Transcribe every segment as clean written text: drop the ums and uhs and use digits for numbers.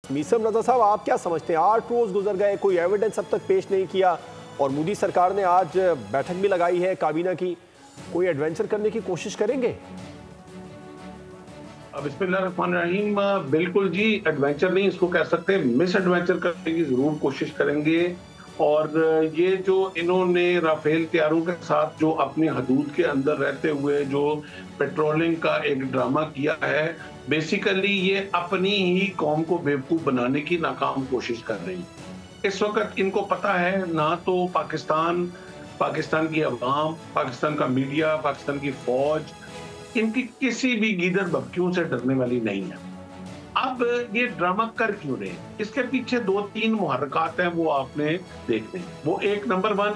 मीसम रजा साहब, आप क्या समझते हैं? 8 रोज गुजर गए, कोई एविडेंस अब तक पेश नहीं किया और मोदी सरकार ने आज बैठक भी लगाई है काबीना की, कोई एडवेंचर करने की कोशिश करेंगे? बिस्मिल्लाहिर्रहमानिर्रहीम, बिल्कुल जी, एडवेंचर नहीं इसको कह सकते, मिस एडवेंचर करने की जरूर कोशिश करेंगे। और ये जो इन्होंने राफेल तैयारों के साथ जो अपनी हदूद के अंदर रहते हुए जो पेट्रोलिंग का एक ड्रामा किया है, बेसिकली ये अपनी ही कौम को बेवकूफ बनाने की नाकाम कोशिश कर रही है। इस वक्त इनको पता है ना तो पाकिस्तान की अवाम, पाकिस्तान का मीडिया, पाकिस्तान की फौज इनकी किसी भी गीदड़ बक्कियों से डरने वाली नहीं है। अब ये ड्रामा कर क्यों रहे हैं? इसके पीछे 2-3 मुहर्रिकात हैं, वो आपने देखने। वो एक नंबर 1,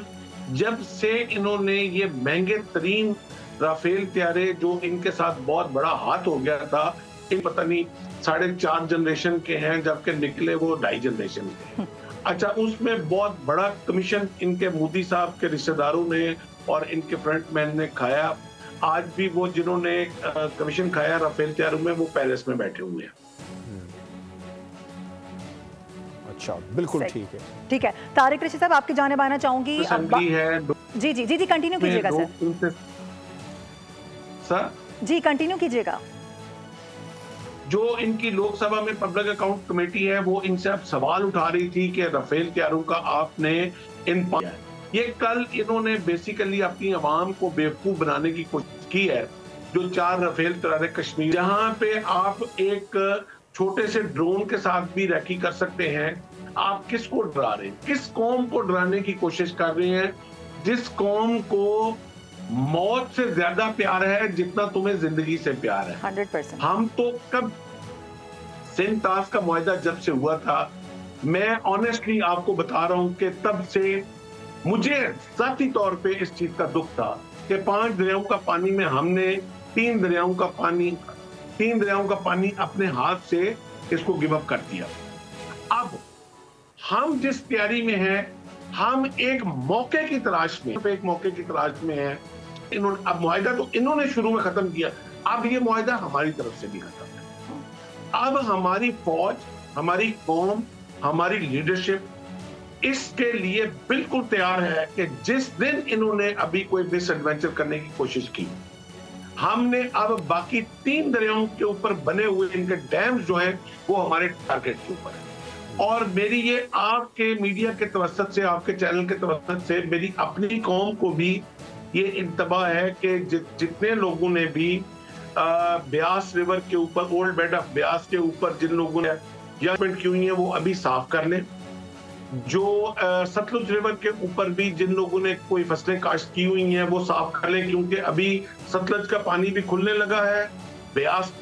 जब से इन्होंने ये महंगे तरीन राफेल तैयारे जो इनके साथ बहुत बड़ा हाथ हो गया था, इन पता नहीं 4.5 जनरेशन के हैं, जबकि निकले वो 2.5 जनरेशन के। अच्छा, उसमें बहुत बड़ा कमीशन इनके मोदी साहब के रिश्तेदारों ने और इनके फ्रंटमैन ने खाया। आज भी वो जिन्होंने कमीशन खाया राफेल तैयारों में, वो पैलेस में बैठे हुए हैं। अच्छा, बिल्कुल ठीक है। ठीक है, तारिक रशीद साहब, आपकी जानिब आना चाहूंगी। जी जी जी जी, कंटिन्यू कीजिएगा सर। जी, कंटिन्यू कीजिएगा। जो इनकी लोकसभा में पब्लिक अकाउंट कमेटी है, वो इनसे अब सवाल उठा रही थी कि राफेल तैयारों का आपने ये कल इन्होंने बेसिकली अपनी आवाम को बेवकूफ बनाने की कोशिश की है। जो 4 राफेल तैयारे कश्मीर, जहां पे आप एक छोटे से ड्रोन के साथ भी रैकी कर सकते हैं, आप किसको डरा रहे हैं? किस कौम को डराने की कोशिश कर रहे हैं? जिस कौम को मौत से ज्यादा प्यार है जितना तुम्हें जिंदगी से प्यार है। 100%। हम तो कब सिंध ताश का मुआहदा जब से हुआ था, मैं ऑनेस्टली आपको बता रहा हूं कि तब से मुझे जाती तौर पे इस चीज का दुख था कि 5 दरियाओं का पानी में हमने 3 दरियाओं का पानी अपने हाथ से इसको गिव अप कर दिया। अब हम जिस तैयारी में हैं, हम एक मौके की तलाश में हैं। इन्होंने अब मुआहदा तो इन्होंने शुरू में खत्म किया, अब ये मुआहदा हमारी तरफ से भी खत्म है। अब हमारी फौज, हमारी कौम, हमारी लीडरशिप इसके लिए बिल्कुल तैयार है कि जिस दिन इन्होंने अभी कोई मिस एडवेंचर करने की कोशिश की, हमने अब बाकी 3 दरियाओं के ऊपर बने हुए इनके डैम्स जो हैं, वो हमारे टारगेट के ऊपर है। और मेरी ये आपके मीडिया के तवस्सुत से, आपके चैनल के तवस्सुत से मेरी अपनी कौम को भी ये इंतबाह है कि जितने लोगों ने भी ब्यास रिवर के ऊपर, ओल्ड बेड ऑफ ब्यास के ऊपर जिन लोगों ने जजमेंट की हुई है, वो अभी साफ कर लें। जो सतलुज रिवर के ऊपर भी जिन लोगों ने कोई फसलें काश्त की हुई हैं, वो साफ कर लें, क्योंकि अभी सतलुज का पानी भी खुलने लगा है, ब्यास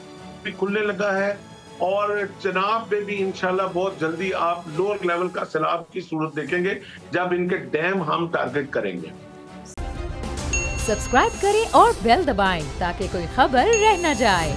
भी खुलने लगा है और चनाब में भी इंशाल्लाह बहुत जल्दी आप लोअर लेवल का सैलाब की सूरत देखेंगे जब इनके डैम हम टारगेट करेंगे। सब्सक्राइब करें और बेल दबाएं ताकि कोई खबर रह न जाए।